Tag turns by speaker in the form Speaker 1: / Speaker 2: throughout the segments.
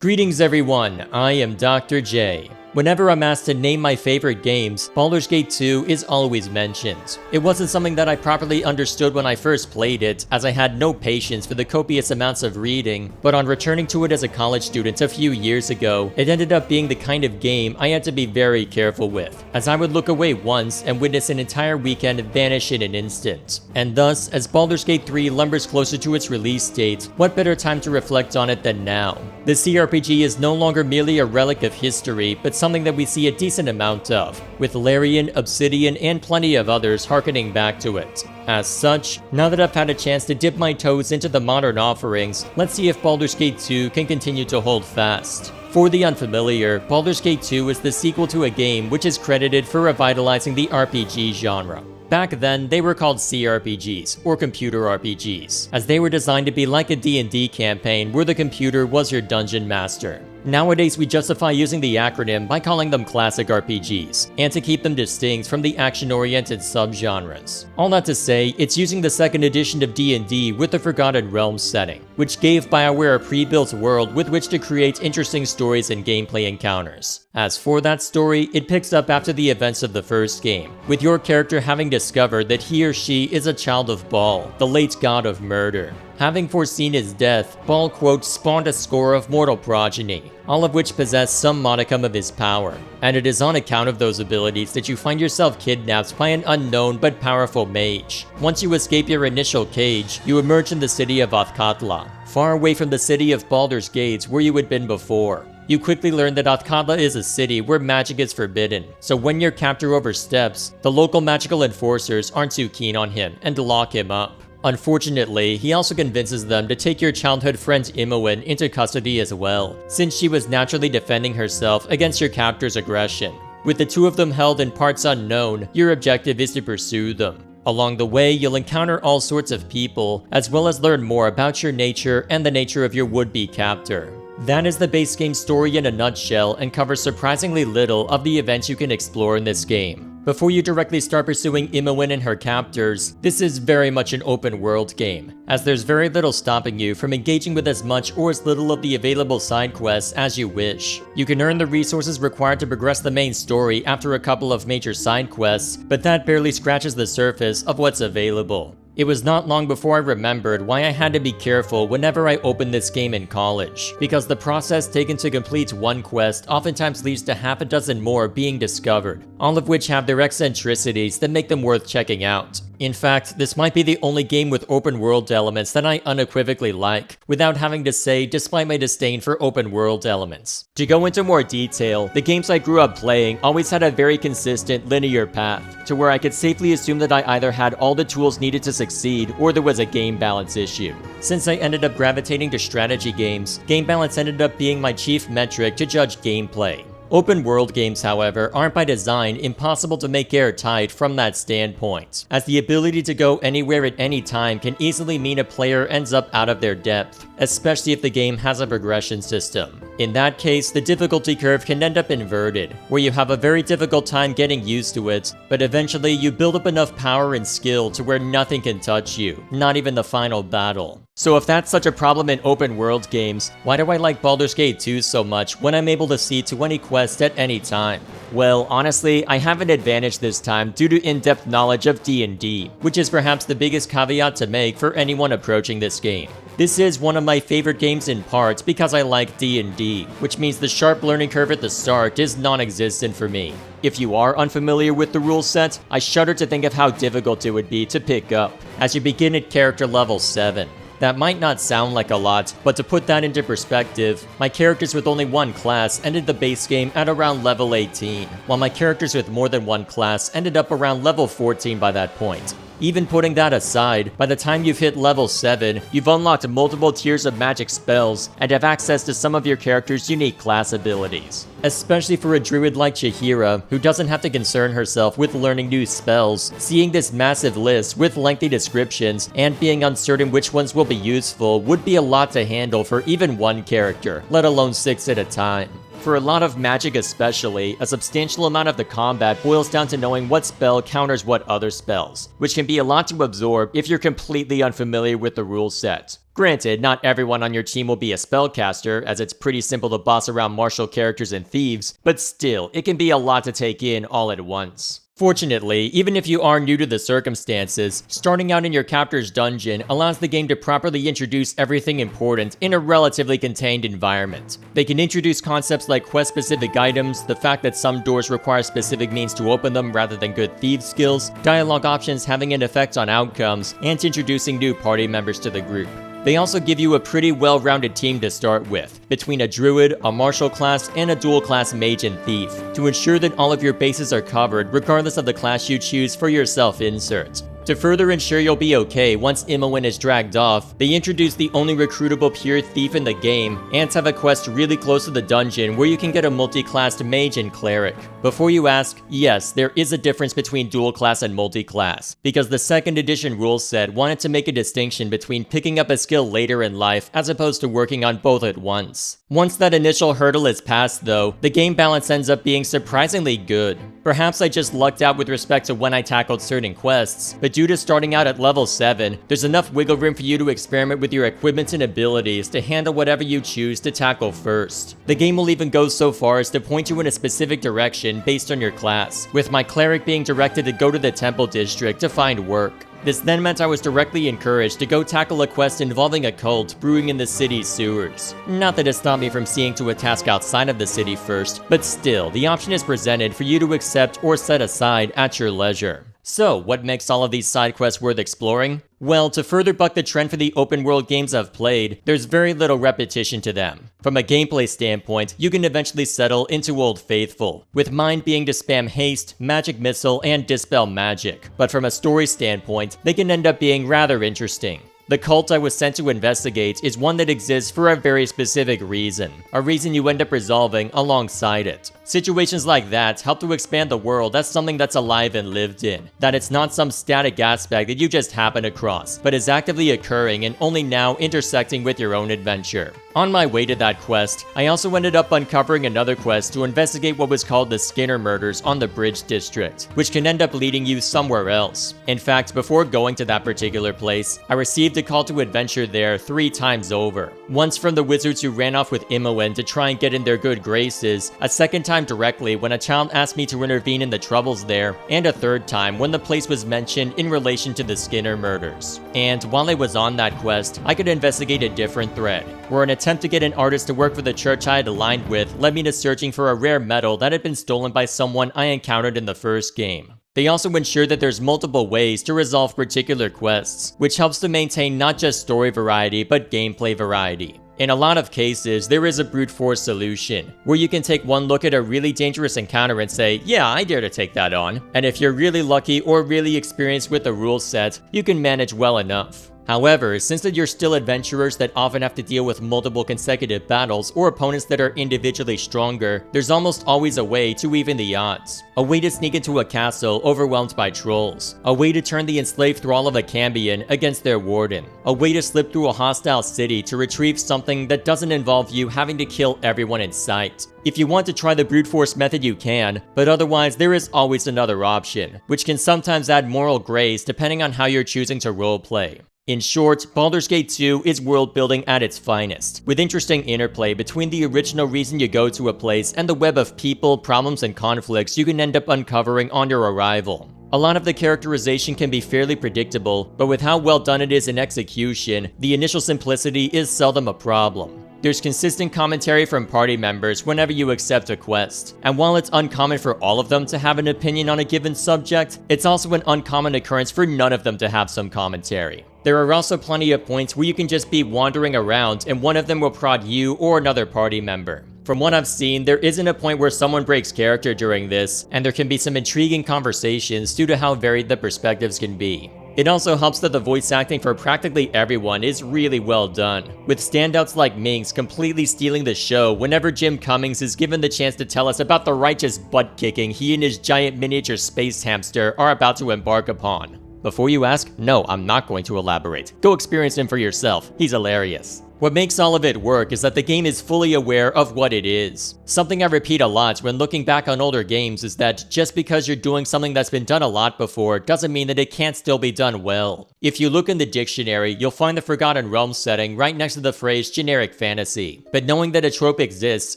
Speaker 1: Greetings everyone, I am Dr. J. Whenever I'm asked to name my favorite games, Baldur's Gate 2 is always mentioned. It wasn't something that I properly understood when I first played it, as I had no patience for the copious amounts of reading, but on returning to it as a college student a few years ago, it ended up being the kind of game I had to be very careful with, as I would look away once and witness an entire weekend vanish in an instant. And thus, as Baldur's Gate 3 lumbers closer to its release date, what better time to reflect on it than now? The CRPG is no longer merely a relic of history, but something that we see a decent amount of, with Larian, Obsidian, and plenty of others harkening back to it. As such, now that I've had a chance to dip my toes into the modern offerings, let's see if Baldur's Gate 2 can continue to hold fast. For the unfamiliar, Baldur's Gate 2 is the sequel to a game which is credited for revitalizing the RPG genre. Back then, they were called CRPGs, or computer RPGs, as they were designed to be like a D&D campaign where the computer was your dungeon master. Nowadays, we justify using the acronym by calling them classic RPGs, and to keep them distinct from the action-oriented subgenres. All that to say, it's using the second edition of D&D with the Forgotten Realms setting, which gave BioWare a pre-built world with which to create interesting stories and gameplay encounters. As for that story, it picks up after the events of the first game, with your character having discovered that he or she is a child of Baal, the late god of murder. Having foreseen his death, Baal, quote, spawned a score of mortal progeny, all of which possess some modicum of his power. And it is on account of those abilities that you find yourself kidnapped by an unknown but powerful mage. Once you escape your initial cage, you emerge in the city of Athkatla, far away from the city of Baldur's Gate where you had been before. You quickly learn that Athkatla is a city where magic is forbidden, so when your captor oversteps, the local magical enforcers aren't too keen on him and lock him up. Unfortunately, he also convinces them to take your childhood friend Imoen into custody as well, since she was naturally defending herself against your captor's aggression. With the two of them held in parts unknown, your objective is to pursue them. Along the way, you'll encounter all sorts of people, as well as learn more about your nature and the nature of your would-be captor. That is the base game story in a nutshell, and covers surprisingly little of the events you can explore in this game. Before you directly start pursuing Imoen and her captors, this is very much an open world game, as there's very little stopping you from engaging with as much or as little of the available side quests as you wish. You can earn the resources required to progress the main story after a couple of major side quests, but that barely scratches the surface of what's available. It was not long before I remembered why I had to be careful whenever I opened this game in college, because the process taken to complete one quest oftentimes leads to half a dozen more being discovered, all of which have their eccentricities that make them worth checking out. In fact, this might be the only game with open world elements that I unequivocally like, without having to say despite my disdain for open world elements. To go into more detail, the games I grew up playing always had a very consistent linear path, to where I could safely assume that I either had all the tools needed to succeed or there was a game balance issue. Since I ended up gravitating to strategy games, game balance ended up being my chief metric to judge gameplay. Open world games, however, aren't by design impossible to make airtight from that standpoint, as the ability to go anywhere at any time can easily mean a player ends up out of their depth, especially if the game has a progression system. In that case, the difficulty curve can end up inverted, where you have a very difficult time getting used to it, but eventually you build up enough power and skill to where nothing can touch you, not even the final battle. So if that's such a problem in open world games, why do I like Baldur's Gate 2 so much when I'm able to see to any quest at any time? Well, honestly, I have an advantage this time due to in-depth knowledge of D&D, which is perhaps the biggest caveat to make for anyone approaching this game. This is one of my favorite games in part because I like D&D, which means the sharp learning curve at the start is non-existent for me. If you are unfamiliar with the rule set, I shudder to think of how difficult it would be to pick up, as you begin at character level 7. That might not sound like a lot, but to put that into perspective, my characters with only one class ended the base game at around level 18, while my characters with more than one class ended up around level 14 by that point. Even putting that aside, by the time you've hit level 7, you've unlocked multiple tiers of magic spells and have access to some of your character's unique class abilities. Especially for a druid like Chihira, who doesn't have to concern herself with learning new spells, seeing this massive list with lengthy descriptions and being uncertain which ones will be useful would be a lot to handle for even one character, let alone 6 at a time. for a lot of magic especially, a substantial amount of the combat boils down to knowing what spell counters what other spells, which can be a lot to absorb if you're completely unfamiliar with the rule set. Granted, not everyone on your team will be a spellcaster, as it's pretty simple to boss around martial characters and thieves, but still, it can be a lot to take in all at once. Fortunately, even if you are new to the circumstances, starting out in your captor's dungeon allows the game to properly introduce everything important in a relatively contained environment. They can introduce concepts like quest-specific items, the fact that some doors require specific means to open them rather than good thief skills, dialogue options having an effect on outcomes, and introducing new party members to the group. They also give you a pretty well-rounded team to start with, between a druid, a martial class, and a dual class mage and thief, to ensure that all of your bases are covered regardless of the class you choose for your self-insert. To further ensure you'll be okay once Imoen is dragged off, they introduce the only recruitable pure thief in the game, and have a quest really close to the dungeon where you can get a multi-classed mage and cleric. Before you ask, yes, there is a difference between dual class and multi-class, because the 2nd edition rule set wanted to make a distinction between picking up a skill later in life as opposed to working on both at once. Once that initial hurdle is passed though, the game balance ends up being surprisingly good. Perhaps I just lucked out with respect to when I tackled certain quests, but due to starting out at level 7, there's enough wiggle room for you to experiment with your equipment and abilities to handle whatever you choose to tackle first. The game will even go so far as to point you in a specific direction based on your class, with my cleric being directed to go to the temple district to find work. This then meant I was directly encouraged to go tackle a quest involving a cult brewing in the city's sewers. Not that it stopped me from seeing to a task outside of the city first, but still, the option is presented for you to accept or set aside at your leisure. So, what makes all of these side quests worth exploring? Well, to further buck the trend for the open world games I've played, there's very little repetition to them. From a gameplay standpoint, you can eventually settle into Old Faithful, with mine being to spam haste, magic missile, and dispel magic. But from a story standpoint, they can end up being rather interesting. The cult I was sent to investigate is one that exists for a very specific reason, a reason you end up resolving alongside it. Situations like that help to expand the world as something that's alive and lived in, that it's not some static aspect that you just happen across, but is actively occurring and only now intersecting with your own adventure. On my way to that quest, I also ended up uncovering another quest to investigate what was called the Skinner murders on the Bridge District, which can end up leading you somewhere else. In fact, before going to that particular place, I received a call to adventure there 3 times over. Once from the wizards who ran off with Imoen to try and get in their good graces, a second time directly when a child asked me to intervene in the troubles there, and a third time when the place was mentioned in relation to the Skinner murders. And while I was on that quest, I could investigate a different thread, where an attempt to get an artist to work for the church I had aligned with led me to searching for a rare metal that had been stolen by someone I encountered in the first game. They also ensure that there's multiple ways to resolve particular quests, which helps to maintain not just story variety, but gameplay variety. In a lot of cases, there is a brute force solution, where you can take one look at a really dangerous encounter and say, yeah, I dare to take that on. And if you're really lucky or really experienced with the rule set, you can manage well enough. However, since that you're still adventurers that often have to deal with multiple consecutive battles or opponents that are individually stronger, there's almost always a way to even the odds. A way to sneak into a castle overwhelmed by trolls. A way to turn the enslaved thrall of a Cambion against their warden. A way to slip through a hostile city to retrieve something that doesn't involve you having to kill everyone in sight. If you want to try the brute force method, you can, but otherwise there is always another option, which can sometimes add moral grace depending on how you're choosing to roleplay. In short, Baldur's Gate 2 is world building at its finest, with interesting interplay between the original reason you go to a place and the web of people, problems, and conflicts you can end up uncovering on your arrival. A lot of the characterization can be fairly predictable, but with how well done it is in execution, the initial simplicity is seldom a problem. There's consistent commentary from party members whenever you accept a quest, and while it's uncommon for all of them to have an opinion on a given subject, it's also an uncommon occurrence for none of them to have some commentary. There are also plenty of points where you can just be wandering around and one of them will prod you or another party member. From what I've seen, there isn't a point where someone breaks character during this, and there can be some intriguing conversations due to how varied the perspectives can be. It also helps that the voice acting for practically everyone is really well done, with standouts like Minx completely stealing the show whenever Jim Cummings is given the chance to tell us about the righteous butt-kicking he and his giant miniature space hamster are about to embark upon. Before you ask, no, I'm not going to elaborate. Go experience him for yourself, he's hilarious. What makes all of it work is that the game is fully aware of what it is. Something I repeat a lot when looking back on older games is that just because you're doing something that's been done a lot before doesn't mean that it can't still be done well. If you look in the dictionary, you'll find the Forgotten Realms setting right next to the phrase generic fantasy. But knowing that a trope exists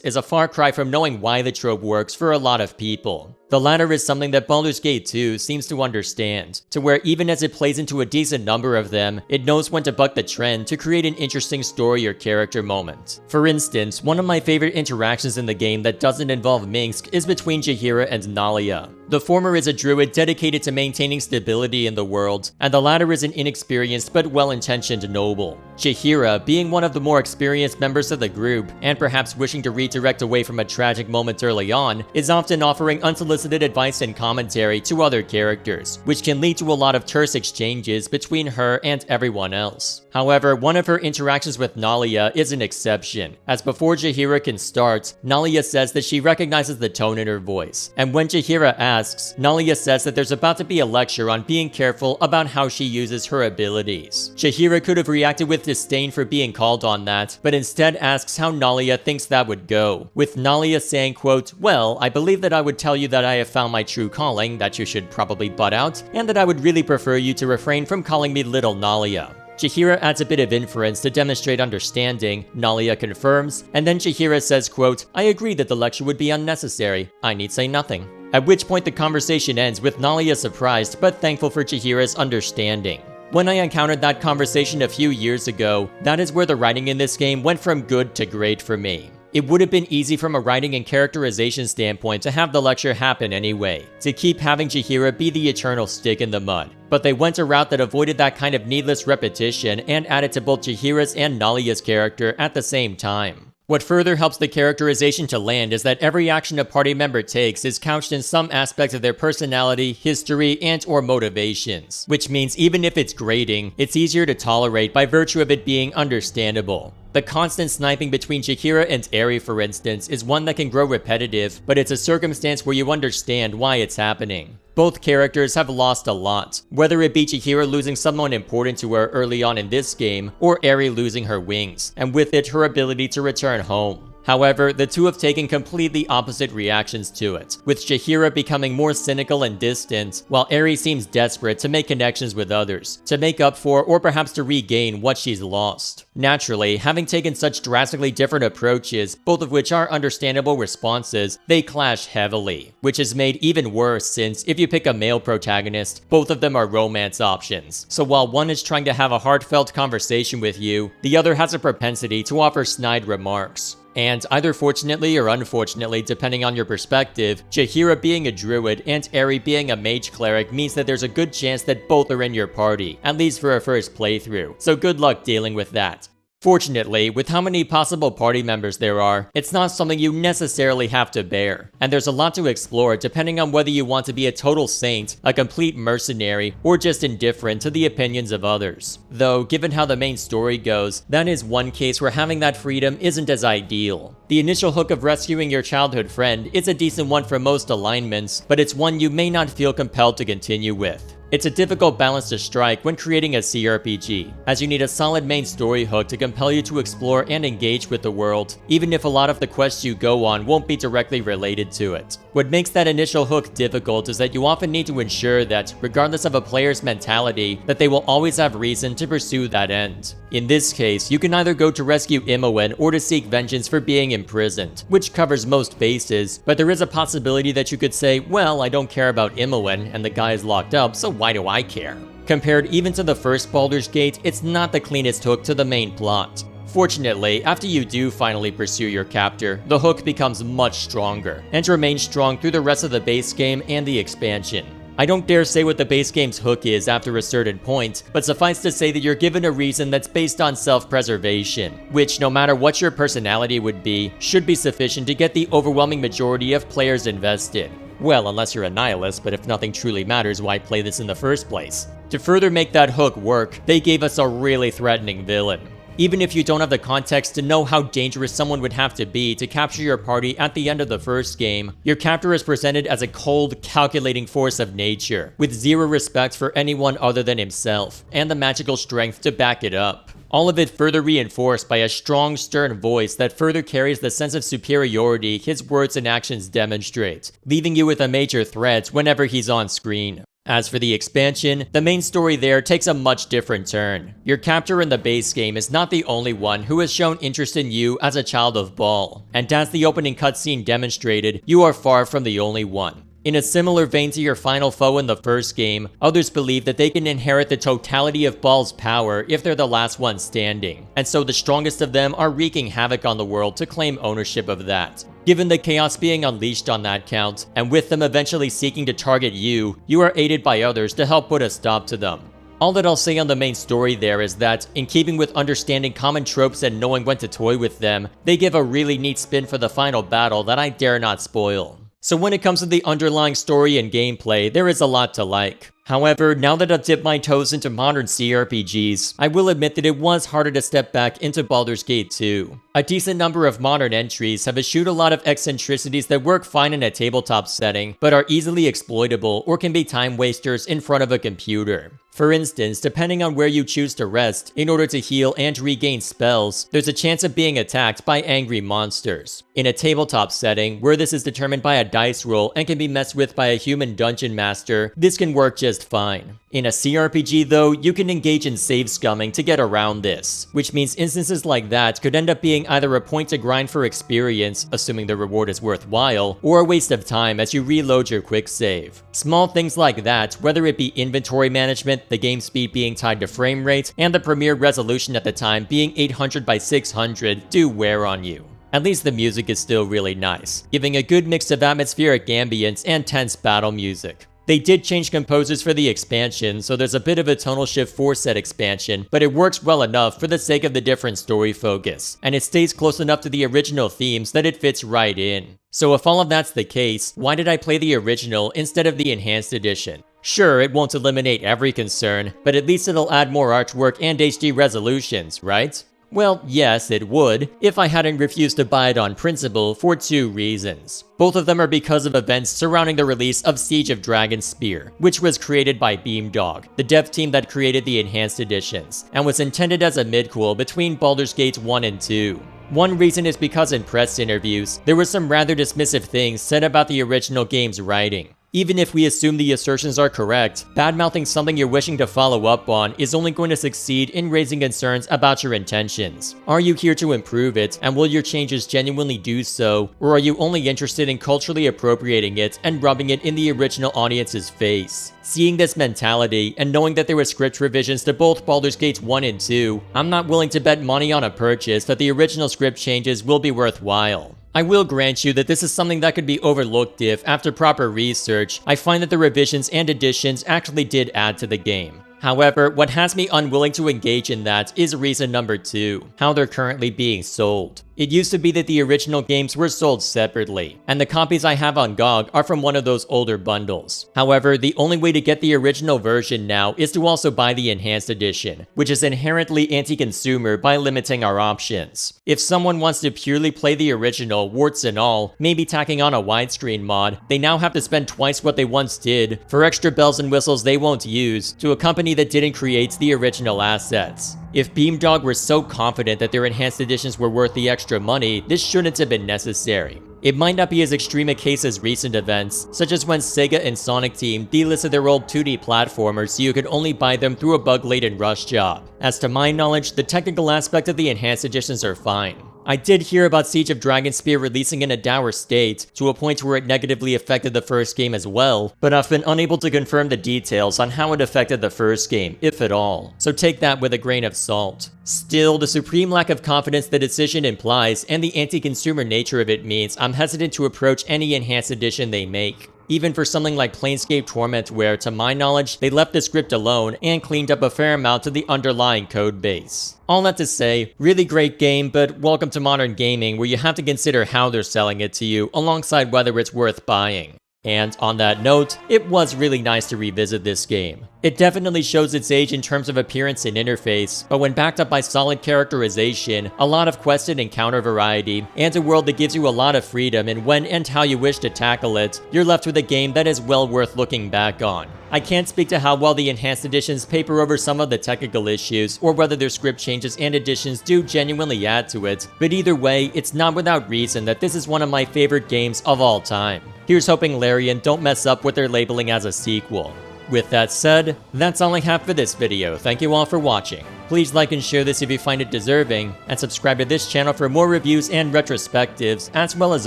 Speaker 1: is a far cry from knowing why the trope works for a lot of people. The latter is something that Baldur's Gate 2 seems to understand, to where even as it plays into a decent number of them, it knows when to buck the trend to create an interesting story or character moment. For instance, one of my favorite interactions in the game that doesn't involve Minsk is between Jaheira and Nalia. The former is a druid dedicated to maintaining stability in the world, and the latter is an inexperienced but well-intentioned noble. Jaheira, being one of the more experienced members of the group, and perhaps wishing to redirect away from a tragic moment early on, is often offering unsolicited advice and commentary to other characters, which can lead to a lot of terse exchanges between her and everyone else. However, one of her interactions with Nalia is an exception, as before Jaheira can start, Nalia says that she recognizes the tone in her voice, and when Jaheira asks, Nalia says that there's about to be a lecture on being careful about how she uses her abilities. Jaheira could have reacted with disdain for being called on that, but instead asks how Nalia thinks that would go, with Nalia saying, quote, "Well, I believe that I would tell you that I have found my true calling, that you should probably butt out, and that I would really prefer you to refrain from calling me Little Nalia." Jaheira adds a bit of inference to demonstrate understanding, Nalia confirms, and then Jaheira says, quote, "I agree that the lecture would be unnecessary. I need say nothing." At which point the conversation ends with Nalia surprised but thankful for Jaheira's understanding. When I encountered that conversation a few years ago, that is where the writing in this game went from good to great for me. It would have been easy from a writing and characterization standpoint to have the lecture happen anyway, to keep having Jaheira be the eternal stick in the mud. But they went a route that avoided that kind of needless repetition and added to both Jaheira's and Nalia's character at the same time. What further helps the characterization to land is that every action a party member takes is couched in some aspect of their personality, history, and/or motivations, which means even if it's grating, it's easier to tolerate by virtue of it being understandable. The constant sniping between Jaheira and Eri, for instance, is one that can grow repetitive, but it's a circumstance where you understand why it's happening. Both characters have lost a lot, whether it be Jaheira losing someone important to her early on in this game, or Eri losing her wings, and with it her ability to return home. However, the two have taken completely opposite reactions to it, with Jaheira becoming more cynical and distant, while Eri seems desperate to make connections with others, to make up for or perhaps to regain what she's lost. Naturally, having taken such drastically different approaches, both of which are understandable responses, they clash heavily, which is made even worse since, if you pick a male protagonist, both of them are romance options. So while one is trying to have a heartfelt conversation with you, the other has a propensity to offer snide remarks. And either fortunately or unfortunately, depending on your perspective, Jaheira being a druid and Eri being a mage cleric means that there's a good chance that both are in your party, at least for a first playthrough, so good luck dealing with that. Fortunately, with how many possible party members there are, it's not something you necessarily have to bear, and there's a lot to explore depending on whether you want to be a total saint, a complete mercenary, or just indifferent to the opinions of others. Though, given how the main story goes, that is one case where having that freedom isn't as ideal. The initial hook of rescuing your childhood friend is a decent one for most alignments, but it's one you may not feel compelled to continue with. It's a difficult balance to strike when creating a CRPG, as you need a solid main story hook to compel you to explore and engage with the world, even if a lot of the quests you go on won't be directly related to it. What makes that initial hook difficult is that you often need to ensure that, regardless of a player's mentality, that they will always have reason to pursue that end. In this case, you can either go to rescue Imoen or to seek vengeance for being imprisoned, which covers most bases, but there is a possibility that you could say, well, I don't care about Imoen and the guy is locked up, so why do I care? Compared even to the first Baldur's Gate, it's not the cleanest hook to the main plot. Fortunately, after you do finally pursue your captor, the hook becomes much stronger, and remains strong through the rest of the base game and the expansion. I don't dare say what the base game's hook is after a certain point, but suffice to say that you're given a reason that's based on self-preservation, which, no matter what your personality would be, should be sufficient to get the overwhelming majority of players invested. Well, unless you're a nihilist, but if nothing truly matters, why play this in the first place? To further make that hook work, they gave us a really threatening villain. Even if you don't have the context to know how dangerous someone would have to be to capture your party at the end of the first game, your captor is presented as a cold, calculating force of nature, with zero respect for anyone other than himself, and the magical strength to back it up. All of it further reinforced by a strong, stern voice that further carries the sense of superiority his words and actions demonstrate, leaving you with a major threat whenever he's on screen. As for the expansion, the main story there takes a much different turn. Your captor in the base game is not the only one who has shown interest in you as a child of Bal, and as the opening cutscene demonstrated, you are far from the only one. In a similar vein to your final foe in the first game, others believe that they can inherit the totality of Bal's power if they're the last one standing, and so the strongest of them are wreaking havoc on the world to claim ownership of that. Given the chaos being unleashed on that count, and with them eventually seeking to target you, you are aided by others to help put a stop to them. All that I'll say on the main story there is that, in keeping with understanding common tropes and knowing when to toy with them, they give a really neat spin for the final battle that I dare not spoil. So when it comes to the underlying story and gameplay, there is a lot to like. However, now that I've dipped my toes into modern CRPGs, I will admit that it was harder to step back into Baldur's Gate 2. A decent number of modern entries have eschewed a lot of eccentricities that work fine in a tabletop setting, but are easily exploitable or can be time wasters in front of a computer. For instance, depending on where you choose to rest, in order to heal and regain spells, there's a chance of being attacked by angry monsters. In a tabletop setting, where this is determined by a dice roll and can be messed with by a human dungeon master, this can work just fine. In a CRPG though, you can engage in save scumming to get around this, which means instances like that could end up being either a point to grind for experience, assuming the reward is worthwhile, or a waste of time as you reload your quick save. Small things like that, whether it be inventory management, the game speed being tied to frame rate, and the premiere resolution at the time being 800 by 600, do wear on you. At least the music is still really nice, giving a good mix of atmospheric ambience and tense battle music. They did change composers for the expansion, so there's a bit of a tonal shift for said expansion, but it works well enough for the sake of the different story focus, and it stays close enough to the original themes that it fits right in. So if all of that's the case, why did I play the original instead of the enhanced edition? Sure, it won't eliminate every concern, but at least it'll add more artwork and HD resolutions, right? Well, yes, it would, if I hadn't refused to buy it on principle for two reasons. Both of them are because of events surrounding the release of Siege of Dragonspear, which was created by Beamdog, the dev team that created the enhanced editions, and was intended as a midquel between Baldur's Gate 1 and 2. One reason is because in press interviews, there were some rather dismissive things said about the original game's writing. Even if we assume the assertions are correct, badmouthing something you're wishing to follow up on is only going to succeed in raising concerns about your intentions. Are you here to improve it, and will your changes genuinely do so, or are you only interested in culturally appropriating it and rubbing it in the original audience's face? Seeing this mentality, and knowing that there were script revisions to both Baldur's Gate 1 and 2, I'm not willing to bet money on a purchase that the original script changes will be worthwhile. I will grant you that this is something that could be overlooked if, after proper research, I find that the revisions and additions actually did add to the game. However, what has me unwilling to engage in that is reason number 2, how they're currently being sold. It used to be that the original games were sold separately, and the copies I have on GOG are from one of those older bundles. However, the only way to get the original version now is to also buy the enhanced edition, which is inherently anti-consumer by limiting our options. If someone wants to purely play the original, warts and all, maybe tacking on a widescreen mod, they now have to spend twice what they once did for extra bells and whistles they won't use to a company that didn't create the original assets. If Beamdog were so confident that their enhanced editions were worth the extra money, this shouldn't have been necessary. It might not be as extreme a case as recent events, such as when Sega and Sonic Team delisted their old 2D platformers so you could only buy them through a bug-laden rush job. As to my knowledge, the technical aspect of the enhanced editions are fine. I did hear about Siege of Dragonspear releasing in a dour state, to a point where it negatively affected the first game as well, but I've been unable to confirm the details on how it affected the first game, if at all, so take that with a grain of salt. Still, the supreme lack of confidence the decision implies and the anti-consumer nature of it means I'm hesitant to approach any enhanced edition they make. Even for something like Planescape Torment where, to my knowledge, they left the script alone and cleaned up a fair amount of the underlying code base. All that to say, really great game, but welcome to modern gaming where you have to consider how they're selling it to you alongside whether it's worth buying. And on that note, it was really nice to revisit this game. It definitely shows its age in terms of appearance and interface, but when backed up by solid characterization, a lot of quest and encounter variety, and a world that gives you a lot of freedom in when and how you wish to tackle it, you're left with a game that is well worth looking back on. I can't speak to how well the enhanced editions paper over some of the technical issues, or whether their script changes and additions do genuinely add to it, but either way, it's not without reason that this is one of my favorite games of all time. Here's hoping Larian don't mess up with their labeling as a sequel. With that said, that's all I have for this video. Thank you all for watching. Please like and share this if you find it deserving, and subscribe to this channel for more reviews and retrospectives, as well as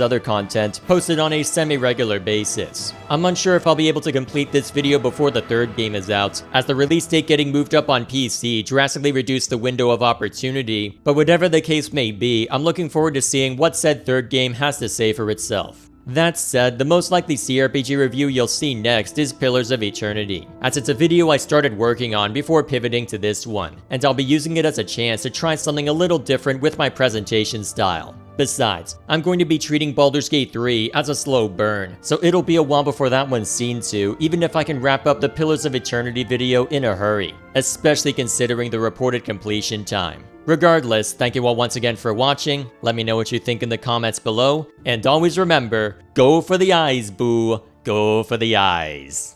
Speaker 1: other content posted on a semi-regular basis. I'm unsure if I'll be able to complete this video before the third game is out, as the release date getting moved up on PC drastically reduced the window of opportunity, but whatever the case may be, I'm looking forward to seeing what said third game has to say for itself. That said, the most likely CRPG review you'll see next is Pillars of Eternity, as it's a video I started working on before pivoting to this one, and I'll be using it as a chance to try something a little different with my presentation style. Besides, I'm going to be treating Baldur's Gate 3 as a slow burn, so it'll be a while before that one's seen to, even if I can wrap up the Pillars of Eternity video in a hurry, especially considering the reported completion time. Regardless, thank you all once again for watching, let me know what you think in the comments below, and always remember, go for the eyes, boo, go for the eyes.